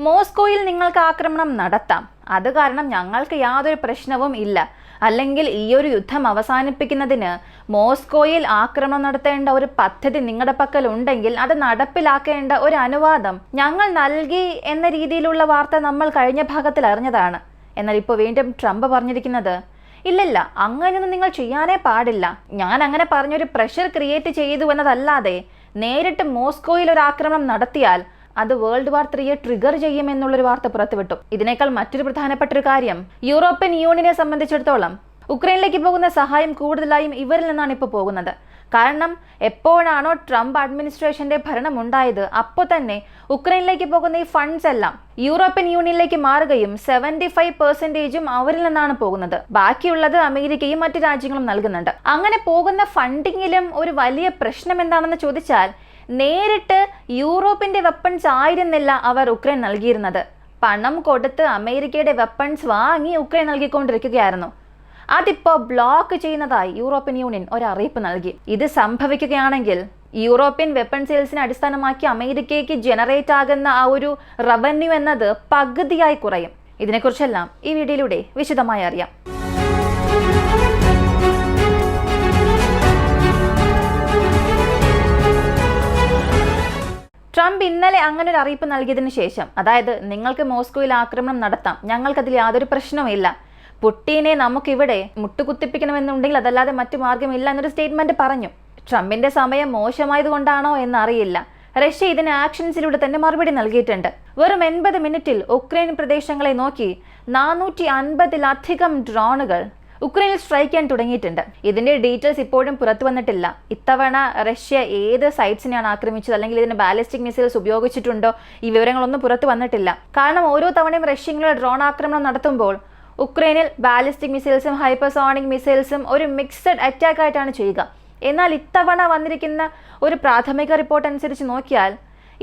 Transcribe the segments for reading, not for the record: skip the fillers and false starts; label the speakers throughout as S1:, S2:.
S1: മോസ്കോയിൽ നിങ്ങൾക്ക് ആക്രമണം നടത്താം, അത് കാരണം ഞങ്ങൾക്ക് യാതൊരു പ്രശ്നവും ഇല്ല, അല്ലെങ്കിൽ ഈ ഒരു യുദ്ധം അവസാനിപ്പിക്കുന്നതിന് മോസ്കോയിൽ ആക്രമണം നടത്തേണ്ട ഒരു പദ്ധതി നിങ്ങളുടെ പക്കൽ ഉണ്ടെങ്കിൽ അത് നടപ്പിലാക്കേണ്ട ഒരു അനുവാദം ഞങ്ങൾ നൽകി എന്ന രീതിയിലുള്ള വാർത്ത നമ്മൾ കഴിഞ്ഞ ഭാഗത്തിൽ അറിഞ്ഞതാണ്. എന്നാൽ ഇപ്പോൾ വീണ്ടും ട്രംപ് പറഞ്ഞിരിക്കുന്നത് ഇല്ലില്ല, അങ്ങനെയൊന്നും നിങ്ങൾ ചെയ്യാനേ പാടില്ല, ഞാൻ അങ്ങനെ പറഞ്ഞൊരു പ്രഷർ ക്രിയേറ്റ് ചെയ്തു എന്നതല്ലാതെ നേരിട്ട് മോസ്കോയിൽ ഒരു ആക്രമണം നടത്തിയാൽ അത് വേൾഡ് വാർ 3 ട്രിഗർ ചെയ്യുമെന്നുള്ളൊരു വാർത്ത പുറത്തുവിട്ടു. ഇതിനേക്കാൾ മറ്റൊരു പ്രധാനപ്പെട്ട ഒരു കാര്യം, യൂറോപ്യൻ യൂണിയനെ സംബന്ധിച്ചിടത്തോളം ഉക്രൈനിലേക്ക് പോകുന്ന സഹായം കൂടുതലായും ഇവരിൽ നിന്നാണ് ഇപ്പോൾ പോകുന്നത്. കാരണം എപ്പോഴാണോ ട്രംപ് അഡ്മിനിസ്ട്രേഷന്റെ ഭരണം ഉണ്ടായത് അപ്പോൾ തന്നെ ഉക്രൈനിലേക്ക് പോകുന്ന ഈ ഫണ്ട്സ് എല്ലാം യൂറോപ്യൻ യൂണിയനിലേക്ക് മാറുകയും 75% അവരിൽ നിന്നാണ് പോകുന്നത്. ബാക്കിയുള്ളത് അമേരിക്കയും മറ്റു രാജ്യങ്ങളും നൽകുന്നുണ്ട്. അങ്ങനെ പോകുന്ന ഫണ്ടിങ്ങിലും ഒരു വലിയ പ്രശ്നം എന്താണെന്ന് ചോദിച്ചാൽ, നേരിട്ട് യൂറോപ്പിന്റെ വെപ്പൺസ് ആയിരുന്നില്ല അവർ ഉക്രൈൻ നൽകിയിരുന്നത്. പണം കൊടുത്ത് അമേരിക്കയുടെ വെപ്പൺസ് വാങ്ങി ഉക്രൈൻ നൽകിക്കൊണ്ടിരിക്കുകയായിരുന്നു. അതിപ്പോ ബ്ലോക്ക് ചെയ്യുന്നതായി യൂറോപ്യൻ യൂണിയൻ ഒരു അറിയിപ്പ് നൽകി. ഇത് സംഭവിക്കുകയാണെങ്കിൽ യൂറോപ്യൻ വെപ്പൺ സെയിൽസിനെ അടിസ്ഥാനമാക്കി അമേരിക്കയ്ക്ക് ജനറേറ്റ് ആകുന്ന ആ ഒരു റവന്യൂ എന്നത് പകുതിയായി കുറയും. ഇതിനെക്കുറിച്ചെല്ലാം ഈ വീഡിയോയിലൂടെ വിശദമായി അറിയാം. ട്രംപ് ഇന്നലെ അങ്ങനെ ഒരു അറിയിപ്പ് നൽകിയതിനു ശേഷം, അതായത് നിങ്ങൾക്ക് മോസ്കോയിൽ ആക്രമണം നടത്താം, ഞങ്ങൾക്കതിൽ യാതൊരു പ്രശ്നവുമില്ല, പുട്ടിനെ നമുക്കിവിടെ മുട്ടുകുത്തിപ്പിക്കണമെന്നുണ്ടെങ്കിൽ അതല്ലാതെ മറ്റു മാർഗമില്ല എന്നൊരു സ്റ്റേറ്റ്മെന്റ് പറഞ്ഞു. ട്രംപിന്റെ സമയം മോശമായതുകൊണ്ടാണോ എന്നറിയില്ല, റഷ്യ ഇതിന് ആക്ഷൻസിലൂടെ തന്നെ മറുപടി നൽകിയിട്ടുണ്ട്. വെറും 80 മിനിറ്റിൽ ഉക്രൈൻ പ്രദേശങ്ങളെ നോക്കി 450-ലധികം ഡ്രോണുകൾ ഉക്രൈനിൽ സ്ട്രൈക്ക് ചെയ്യാൻ തുടങ്ങിയിട്ടുണ്ട്. ഇതിന്റെ ഡീറ്റെയിൽസ് ഇപ്പോഴും പുറത്തു വന്നിട്ടില്ല. ഇത്തവണ റഷ്യ ഏത് സൈറ്റ്സിനെയാണ് ആക്രമിച്ചത്, അല്ലെങ്കിൽ ഇതിന് ബാലിസ്റ്റിക് മിസൈൽസ് ഉപയോഗിച്ചിട്ടുണ്ടോ, ഈ വിവരങ്ങളൊന്നും പുറത്തു വന്നിട്ടില്ല. കാരണം ഓരോ തവണയും റഷ്യ ഇങ്ങനെ ഡ്രോൺ ആക്രമണം നടത്തുമ്പോൾ ഉക്രൈനിൽ ബാലിസ്റ്റിക് മിസൈൽസും ഹൈപ്പർസോണിക് മിസൈൽസും ഒരു മിക്സഡ് അറ്റാക്ക് ആയിട്ടാണ് ചെയ്യുക. എന്നാൽ ഇത്തവണ വന്നിരിക്കുന്ന ഒരു പ്രാഥമിക റിപ്പോർട്ട് അനുസരിച്ച് നോക്കിയാൽ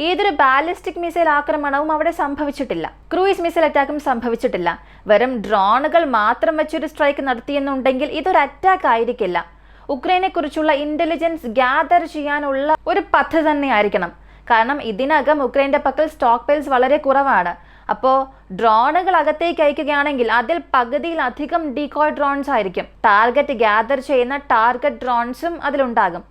S1: ഏതൊരു ബാലിസ്റ്റിക് മിസൈൽ ആക്രമണവും അവിടെ സംഭവിച്ചിട്ടില്ല, ക്രൂയിസ് മിസൈൽ അറ്റാക്കും സംഭവിച്ചിട്ടില്ല. വെറും ഡ്രോണുകൾ മാത്രം വെച്ചൊരു സ്ട്രൈക്ക് നടത്തിയെന്നുണ്ടെങ്കിൽ ഇതൊരു അറ്റാക്ക് ആയിരിക്കില്ല. ഉക്രൈനെ കുറിച്ചുള്ള ഇന്റലിജൻസ് ഗ്യാദർ ചെയ്യാനുള്ള ഒരു പദ്ധതി തന്നെ ആയിരിക്കണം. കാരണം ഇതിനകം ഉക്രൈന്റെ പക്കൽ സ്റ്റോക്ക് പൈൽസ് വളരെ കുറവാണ്. അപ്പോൾ ഡ്രോണുകൾ അകത്തേക്ക് അയക്കുകയാണെങ്കിൽ അതിൽ പകുതിയിലധികം ഡീകോയ് ഡ്രോൺസ് ആയിരിക്കും. ടാർഗറ്റ് ഗ്യാദർ ചെയ്യുന്ന ടാർഗറ്റ് ഡ്രോൺസും അതിലുണ്ടാകും.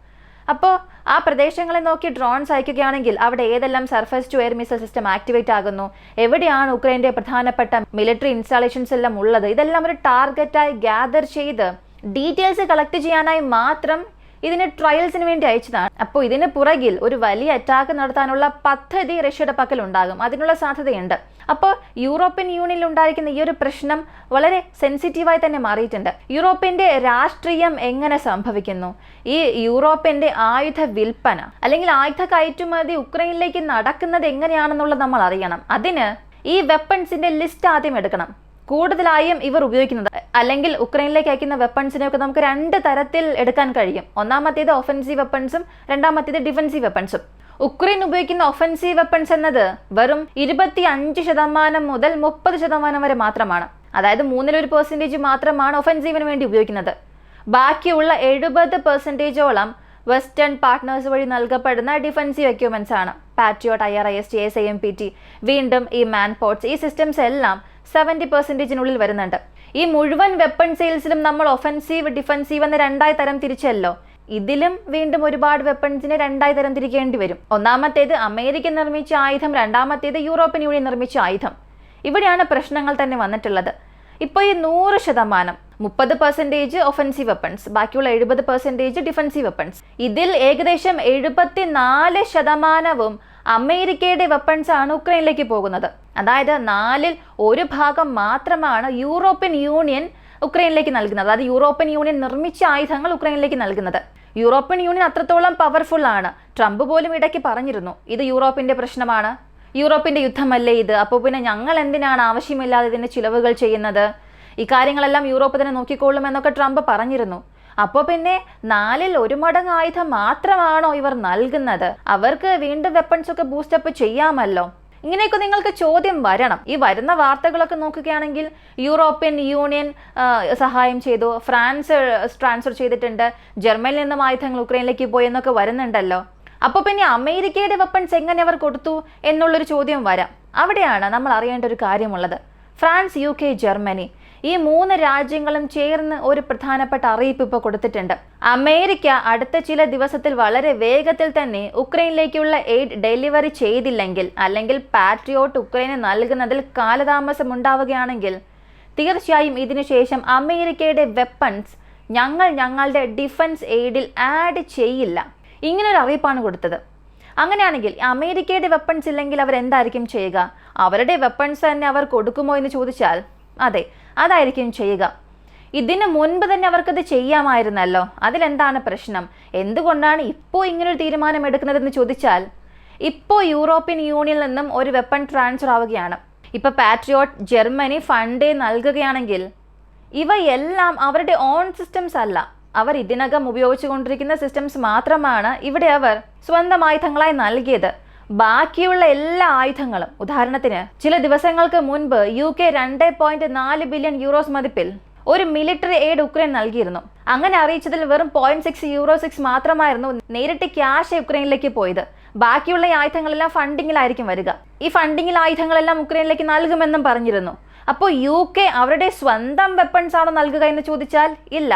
S1: അപ്പോൾ ആ പ്രദേശങ്ങളെ നോക്കി ഡ്രോൺസ് അയക്കുകയാണെങ്കിൽ അവിടെ ഏതെല്ലാം surface to air missile system activate ആകുന്നു, എവിടെയാണ് ഉക്രൈന്റെ പ്രധാനപ്പെട്ട മിലിറ്ററി ഇൻസ്റ്റാളേഷൻസ് എല്ലാം ഉള്ളത്, ഇതെല്ലാം ഒരു ടാർഗറ്റായി ഗ്യാദർ ചെയ്ത് ഡീറ്റെയിൽസ് കളക്ട് ചെയ്യാനായി മാത്രം ഇതിന് ട്രയൽസിന് വേണ്ടി അയച്ചതാണ്. അപ്പോൾ ഇതിന് പുറകിൽ ഒരു വലിയ അറ്റാക്ക് നടത്താനുള്ള പദ്ധതി റഷ്യയുടെ പക്കൽ ഉണ്ടാകും, അതിനുള്ള സാധ്യതയുണ്ട്. അപ്പോൾ യൂറോപ്യൻ യൂണിയനിൽ ഉണ്ടായിരിക്കുന്ന ഈ ഒരു പ്രശ്നം വളരെ സെൻസിറ്റീവായി തന്നെ മാറിയിട്ടുണ്ട്. യൂറോപ്പിന്റെ രാഷ്ട്രീയം എങ്ങനെ സംഭവിക്കുന്നു, ഈ യൂറോപ്പിന്റെ ആയുധ വിൽപ്പന അല്ലെങ്കിൽ ആയുധ കയറ്റുമതി ഉക്രൈനിലേക്ക് നടക്കുന്നത് എങ്ങനെയാണെന്നുള്ളത് നമ്മൾ അറിയണം. അതിന് ഈ വെപ്പൺസിന്റെ ലിസ്റ്റ് ആദ്യം എടുക്കണം. കൂടുതലായും ഇവർ ഉപയോഗിക്കുന്നത്, അല്ലെങ്കിൽ ഉക്രൈനിലേക്ക് അയക്കുന്ന വെപ്പൺസിനെയൊക്കെ നമുക്ക് 2 തരത്തിൽ എടുക്കാൻ കഴിയും. ഒന്നാമത്തേത് ഒഫൻസീവ് വെപ്പൺസും രണ്ടാമത്തേത് ഡിഫൻസീവ് വെപ്പൺസും. ഉക്രൈൻ ഉപയോഗിക്കുന്ന ഒഫൻസീവ് വെപ്പൺസ് എന്നത് വെറും 25% മുതൽ 30% വരെ മാത്രമാണ്. അതായത് 1% മാത്രമാണ് ഒഫൻസീവിന് വേണ്ടി ഉപയോഗിക്കുന്നത്. ബാക്കിയുള്ള 70%ഓളം വെസ്റ്റേൺ പാർട്ട്നേഴ്സ് വഴി നൽകപ്പെടുന്ന ഡിഫൻസീവ് എക്യുപ്മെന്റ്സ് ആണ്. പാട്രിയോട്ട്, IRIS-T, SIMPT, വീണ്ടും ഈ മാൻപോർട്സ്, ഈ സിസ്റ്റംസ് എല്ലാം 70%-നുള്ളിൽ വരുന്നുണ്ട്. ഈ മുഴുവൻ വെപ്പൺ സെയിൽസിലും നമ്മൾ ഒഫൻസീവ് ഡിഫൻസീവ് എന്ന 2 തരം തിരിച്ചല്ലോ. ഇതിലും വീണ്ടും ഒരുപാട് വെപ്പൺസിനെ 2 തരം തിരിക്കേണ്ടി വരും. ഒന്നാമത്തേത് അമേരിക്ക നിർമ്മിച്ച ആയുധം, രണ്ടാമത്തേത് യൂറോപ്യൻ യൂണിയൻ നിർമ്മിച്ച ആയുധം. ഇവിടെയാണ് പ്രശ്നങ്ങൾ തന്നെ വന്നിട്ടുള്ളത്. ഇപ്പോൾ ഈ 100%, 30% ഒഫൻസീവ് വെപ്പൺസ്, ബാക്കിയുള്ള 70% ഡിഫൻസീവ് വെപ്പൺസ്. ഇതിൽ ഏകദേശം 74% അമേരിക്കയുടെ വെപ്പൺസ് ആണ് ഉക്രൈനിലേക്ക് പോകുന്നത്. അതായത് 1/4 ഭാഗം മാത്രമാണ് യൂറോപ്യൻ യൂണിയൻ ഉക്രൈനിലേക്ക് നൽകുന്നത്. അതായത് യൂറോപ്യൻ യൂണിയൻ നിർമ്മിച്ച ആയുധങ്ങൾ ഉക്രൈനിലേക്ക് നൽകുന്നത്. യൂറോപ്യൻ യൂണിയൻ അത്രത്തോളം പവർഫുൾ ആണ്. ട്രംപ് പോലും ഇടയ്ക്ക് പറഞ്ഞിരുന്നു, ഇത് യൂറോപ്പിന്റെ പ്രശ്നമാണ്, യൂറോപ്പിന്റെ യുദ്ധമല്ലേ ഇത്, അപ്പോൾ പിന്നെ ഞങ്ങൾ എന്തിനാണ് ആവശ്യമില്ലാതെ ഇതിന്റെ ചിലവുകൾ ചെയ്യുന്നത്, ഈ കാര്യങ്ങളെല്ലാം യൂറോപ്പ് തന്നെ നോക്കിക്കൊള്ളും എന്നൊക്കെ ട്രംപ് പറഞ്ഞിരുന്നു. അപ്പോൾ പിന്നെ 1/4 മടങ്ങ് ആയുധം മാത്രമാണോ ഇവർ നൽകുന്നത്? അവർക്ക് വീണ്ടും വെപ്പൺസ് ഒക്കെ ബൂസ്റ്റപ്പ് ചെയ്യാമല്ലോ. ഇങ്ങനെയൊക്കെ നിങ്ങൾക്ക് ചോദ്യം വരണം. ഈ വരുന്ന വാർത്തകളൊക്കെ നോക്കുകയാണെങ്കിൽ യൂറോപ്യൻ യൂണിയൻ സഹായം ചെയ്തു, ഫ്രാൻസ് ട്രാൻസ്ഫർ ചെയ്തിട്ടുണ്ട്, ജർമ്മനിൽ നിന്നും ആയുധങ്ങൾ ഉക്രൈനിലേക്ക് പോയി എന്നൊക്കെ വരുന്നുണ്ടല്ലോ. അപ്പോൾ പിന്നെ അമേരിക്കയുടെ വെപ്പൺസ് എങ്ങനെ അവർ കൊടുത്തു എന്നുള്ളൊരു ചോദ്യം വരാം. അവിടെയാണ് നമ്മൾ അറിയേണ്ട ഒരു കാര്യമുള്ളത്. ഫ്രാൻസ്, UK, ജർമ്മനി ഈ 3 രാജ്യങ്ങളും ചേർന്ന് ഒരു പ്രധാനപ്പെട്ട അറിയിപ്പ് ഇപ്പോൾ കൊടുത്തിട്ടുണ്ട്. അമേരിക്ക അടുത്ത ചില ദിവസത്തിൽ വളരെ വേഗത്തിൽ തന്നെ ഉക്രൈനിലേക്കുള്ള എയ്ഡ് ഡെലിവറി ചെയ്തില്ലെങ്കിൽ, അല്ലെങ്കിൽ പാട്രിയോട്ട് ഉക്രൈന് നൽകുന്നതിൽ കാലതാമസം ഉണ്ടാവുകയാണെങ്കിൽ തീർച്ചയായും ഇതിനുശേഷം അമേരിക്കയുടെ വെപ്പൺസ് ഞങ്ങളുടെ ഡിഫൻസ് എയ്ഡിൽ ആഡ് ചെയ്യില്ല. ഇങ്ങനൊരു അറിയിപ്പാണ് കൊടുത്തത്. അങ്ങനെയാണെങ്കിൽ അമേരിക്കയുടെ വെപ്പൺസ് ഇല്ലെങ്കിൽ അവരെന്തായിരിക്കും ചെയ്യുക? അവരുടെ വെപ്പൺസ് തന്നെ അവർ കൊടുക്കുമോ എന്ന് ചോദിച്ചാൽ അതെ, അതായിരിക്കും ചെയ്യുക. ഇതിനു മുൻപ് തന്നെ അവർക്കത് ചെയ്യാമായിരുന്നല്ലോ. അതിലെന്താണ് പ്രശ്നം? എന്തുകൊണ്ടാണ് ഇപ്പോൾ ഇങ്ങനൊരു തീരുമാനം എടുക്കുന്നതെന്ന് ചോദിച്ചാൽ, ഇപ്പോൾ യൂറോപ്യൻ യൂണിയനിൽ നിന്നും ഒരു വെപ്പൺ ട്രാൻസ്ഫർ ആവുകയാണ്. ഇപ്പോൾ പാട്രിയോട്ട് ജർമ്മനി ഫണ്ട് നൽകുകയാണെങ്കിൽ ഇവയെല്ലാം അവരുടെ ഓൺ സിസ്റ്റംസ് അല്ല. അവർ ഇതിനകം ഉപയോഗിച്ചുകൊണ്ടിരിക്കുന്ന സിസ്റ്റംസ് മാത്രമാണ് ഇവിടെ അവർ സ്വന്തം ആയുധങ്ങളായി നൽകിയത്. ബാക്കിയുള്ള എല്ലാ ആയുധങ്ങളും, ഉദാഹരണത്തിന് ചില ദിവസങ്ങൾക്ക് മുൻപ് UK 2.4 ബില്യൺ യൂറോസ് മതിപ്പിൽ ഒരു മിലിറ്ററി എയ്ഡ് ഉക്രൈൻ നൽകിയിരുന്നു. അങ്ങനെ അറിയിച്ചതിൽ വെറും 0.6 യൂറോ മാത്രമായിരുന്നു നേരിട്ട് ക്യാഷ് ഉക്രൈനിലേക്ക് പോയത്. ബാക്കിയുള്ള ആയുധങ്ങളെല്ലാം ഫണ്ടിങ്ങിലായിരിക്കും വരിക. ഈ ഫണ്ടിങ്ങിൽ ആയുധങ്ങളെല്ലാം ഉക്രൈനിലേക്ക് നൽകുമെന്നും പറഞ്ഞിരുന്നു. അപ്പോൾ UK അവരുടെ സ്വന്തം വെപ്പൺസ് ആണോ നൽകുക എന്ന് ചോദിച്ചാൽ ഇല്ല.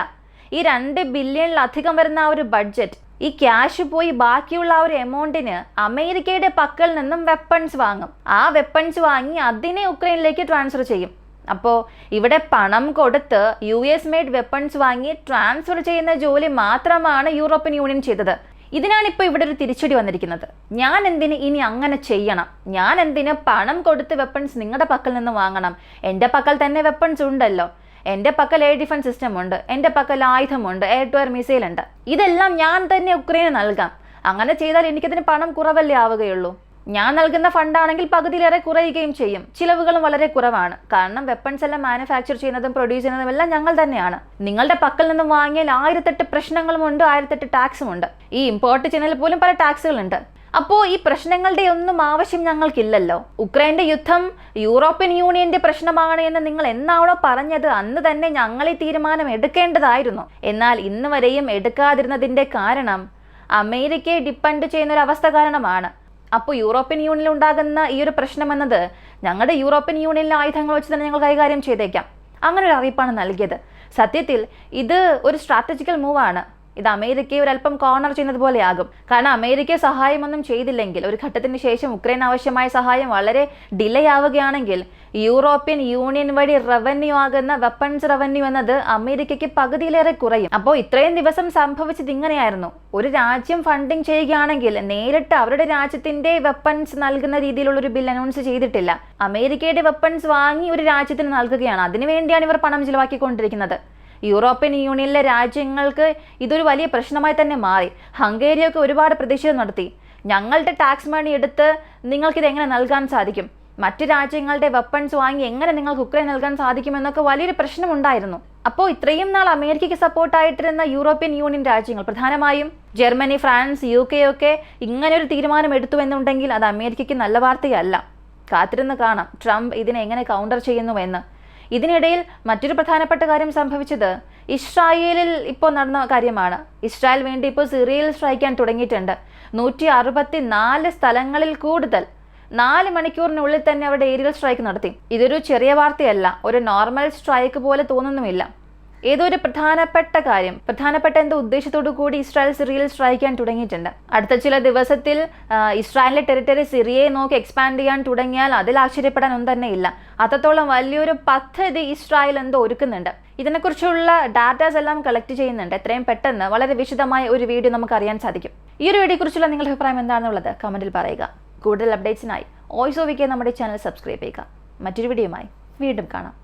S1: ഈ 2 ബില്യണിലധികം വരുന്ന ആ ഒരു ബഡ്ജറ്റ്, ഈ ക്യാഷ് പോയി ബാക്കിയുള്ള ആ ഒരു എമൗണ്ടിന് അമേരിക്കയുടെ പക്കൽ നിന്നും വെപ്പൺസ് വാങ്ങും. ആ വെപ്പൺസ് വാങ്ങി അതിനെ ഉക്രൈനിലേക്ക് ട്രാൻസ്ഫർ ചെയ്യും. അപ്പോൾ ഇവിടെ പണം കൊടുത്ത് US മെയ്ഡ് വെപ്പൺസ് വാങ്ങി ട്രാൻസ്ഫർ ചെയ്യുന്ന ജോലി മാത്രമാണ് യൂറോപ്യൻ യൂണിയൻ ചെയ്തത്. ഇതിനാണിപ്പോൾ ഇവിടെ ഒരു തിരിച്ചടി വന്നിരിക്കുന്നത്. ഞാൻ എന്തിന് ഇനി അങ്ങനെ ചെയ്യണം? ഞാൻ എന്തിന് പണം കൊടുത്ത് വെപ്പൺസ് നിങ്ങളുടെ പക്കൽ നിന്ന് വാങ്ങണം? എൻ്റെ പക്കൽ തന്നെ വെപ്പൺസ് ഉണ്ടല്ലോ. എൻ്റെ പക്കൽ എയർ ഡിഫൻസ് സിസ്റ്റം ഉണ്ട്, എൻ്റെ പക്കൽ ആയുധമുണ്ട്, എയർ ടു എയർ മിസൈൽ ഉണ്ട്. ഇതെല്ലാം ഞാൻ തന്നെ ഉക്രൈന് നൽകാം. അങ്ങനെ ചെയ്താൽ എനിക്കതിന് പണം കുറവല്ലേ ആവുകയുള്ളൂ. ഞാൻ നൽകുന്ന ഫണ്ടാണെങ്കിൽ പകുതിയിലേറെ കുറയുകയും ചെയ്യും. ചിലവുകളും വളരെ കുറവാണ്. കാരണം വെപ്പൺസ് എല്ലാം മാനുഫാക്ചർ ചെയ്യുന്നതും പ്രൊഡ്യൂസ് ചെയ്യുന്നതും എല്ലാം ഞങ്ങൾ തന്നെയാണ്. നിങ്ങളുടെ പക്കൽ നിന്നും വാങ്ങിയാൽ 1008 പ്രശ്നങ്ങളുമുണ്ട്, 1008 ടാക്സും ഉണ്ട്. ഈ ഇമ്പോർട്ട് ചെയ്യുന്നതിൽ പോലും പല ടാക്സുകളുണ്ട്. അപ്പോൾ ഈ പ്രശ്നങ്ങളുടെ ഒന്നും ആവശ്യം ഞങ്ങൾക്കില്ലല്ലോ. ഉക്രൈൻ്റെ യുദ്ധം യൂറോപ്യൻ യൂണിയന്റെ പ്രശ്നമാണ് എന്ന് നിങ്ങൾ എന്നാണോ പറഞ്ഞത് അന്ന് തന്നെ ഞങ്ങൾ ഈ തീരുമാനം എടുക്കേണ്ടതായിരുന്നു. എന്നാൽ ഇന്ന് വരെയും എടുക്കാതിരുന്നതിൻ്റെ കാരണം അമേരിക്കയെ ഡിപ്പെൻഡ് ചെയ്യുന്ന ഒരു അവസ്ഥ കാരണമാണ്. അപ്പോൾ യൂറോപ്യൻ യൂണിയനിൽ ഉണ്ടാകുന്ന ഈ ഒരു പ്രശ്നം എന്നത് ഞങ്ങളുടെ യൂറോപ്യൻ യൂണിയനിലെ ആയുധങ്ങൾ വെച്ച് തന്നെ ഞങ്ങൾ കൈകാര്യം ചെയ്തേക്കാം. അങ്ങനെ ഒരു അറിയിപ്പാണ് നൽകിയത്. സത്യത്തിൽ ഇത് ഒരു സ്ട്രാറ്റജിക്കൽ മൂവാണ്. ഇത് അമേരിക്കയെ ഒരല്പം കോർണർ ചെയ്യുന്നത് പോലെയാകും. കാരണം അമേരിക്ക സഹായമൊന്നും ചെയ്തില്ലെങ്കിൽ, ഒരു ഘട്ടത്തിന് ശേഷം ഉക്രൈൻ ആവശ്യമായ സഹായം വളരെ ഡിലേ ആവുകയാണെങ്കിൽ യൂറോപ്യൻ യൂണിയൻ വഴി റവന്യൂ ആകുന്ന വെപ്പൺസ് റവന്യൂ എന്നത് അമേരിക്കയ്ക്ക് പകുതിയിലേറെ കുറയും. അപ്പോൾ ഇത്രയും ദിവസം സംഭവിച്ചത് ഇങ്ങനെയായിരുന്നു. ഒരു രാജ്യം ഫണ്ടിങ് ചെയ്യുകയാണെങ്കിൽ നേരിട്ട് അവരുടെ രാജ്യത്തിന്റെ വെപ്പൺസ് നൽകുന്ന രീതിയിലുള്ളൊരു ബിൽ അനൗൺസ് ചെയ്തിട്ടില്ല. അമേരിക്കയുടെ വെപ്പൺസ് വാങ്ങി ഒരു രാജ്യത്തിന് നൽകുകയാണ്. അതിനുവേണ്ടിയാണ് ഇവർ പണം ചിലവാക്കിക്കൊണ്ടിരിക്കുന്നത്. യൂറോപ്യൻ യൂണിയനിലെ രാജ്യങ്ങൾക്ക് ഇതൊരു വലിയ പ്രശ്നമായി തന്നെ മാറി. ഹംഗേരിയൊക്കെ ഒരുപാട് പ്രതിഷേധം നടത്തി. ഞങ്ങളുടെ ടാക്സ് മണി എടുത്ത് നിങ്ങൾക്കിത് എങ്ങനെ നൽകാൻ സാധിക്കും? മറ്റ് രാജ്യങ്ങളുടെ വെപ്പൺസ് വാങ്ങി എങ്ങനെ നിങ്ങൾക്ക് ഉക്രൈൻ നൽകാൻ സാധിക്കുമെന്നൊക്കെ വലിയൊരു പ്രശ്നമുണ്ടായിരുന്നു. അപ്പോൾ ഇത്രയും നാൾ അമേരിക്കയ്ക്ക് സപ്പോർട്ടായിട്ടിരുന്ന യൂറോപ്യൻ യൂണിയൻ രാജ്യങ്ങൾ, പ്രധാനമായും ജർമ്മനി, ഫ്രാൻസ്, UK ഒക്കെ ഇങ്ങനൊരു തീരുമാനം എടുത്തു എന്നുണ്ടെങ്കിൽ അത് അമേരിക്കയ്ക്ക് നല്ല വാർത്തയല്ല. കാത്തിരുന്ന് കാണാം ട്രംപ് ഇതിനെ എങ്ങനെ കൗണ്ടർ ചെയ്യുന്നുവെന്ന്. ഇതിനിടയിൽ മറ്റൊരു പ്രധാനപ്പെട്ട കാര്യം സംഭവിച്ചത് ഇസ്രായേലിൽ ഇപ്പോൾ നടന്ന കാര്യമാണ്. ഇസ്രായേൽ വേണ്ടി ഇപ്പോൾ സിറിയയിൽ സ്ട്രൈക്ക് ചെയ്യാൻ തുടങ്ങിയിട്ടുണ്ട്. 164 സ്ഥലങ്ങളിൽ കൂടുതൽ 4 മണിക്കൂറിനുള്ളിൽ തന്നെ അവരുടെ ഏരിയൽ സ്ട്രൈക്ക് നടത്തി. ഇതൊരു ചെറിയ വാർത്തയല്ല, ഒരു നോർമൽ സ്ട്രൈക്ക് പോലെ തോന്നുന്നുമില്ല. ഏതോ ഒരു പ്രധാനപ്പെട്ട എന്തോ ഉദ്ദേശത്തോടു കൂടി ഇസ്രായേൽ സിറിയയിൽ സ്ട്രൈക്ക് ചെയ്യാൻ തുടങ്ങിയിട്ടുണ്ട്. അടുത്ത ചില ദിവസത്തിൽ ഇസ്രായേലിലെ ടെറിട്ടറി സിറിയയെ നോക്കി എക്സ്പാൻഡ് ചെയ്യാൻ തുടങ്ങിയാൽ അതിൽ ആശ്ചര്യപ്പെടാൻ ഒന്നും തന്നെ ഇല്ല. അത്രത്തോളം വലിയൊരു പദ്ധതി ഇസ്രായേൽ എന്തോ ഒരുക്കുന്നുണ്ട്. ഇതിനെക്കുറിച്ചുള്ള ഡാറ്റാസ് എല്ലാം കളക്ട് ചെയ്യുന്നുണ്ട്. എത്രയും പെട്ടെന്ന് വളരെ വിശദമായ ഒരു വീഡിയോ നമുക്ക് അറിയാൻ സാധിക്കും. ഈ ഒരു വീഡിയോയെക്കുറിച്ചുള്ള നിങ്ങളുടെ അഭിപ്രായം എന്താണെന്നുള്ളത് കമന്റിൽ പറയുക. കൂടുതൽ അപ്ഡേറ്റ്സിനായി വോയിസ് ഓഫ് വിക്ക് നമ്മുടെ ചാനൽ സബ്സ്ക്രൈബ് ചെയ്യുക. മറ്റൊരു വീഡിയോയുമായി വീണ്ടും കാണാം.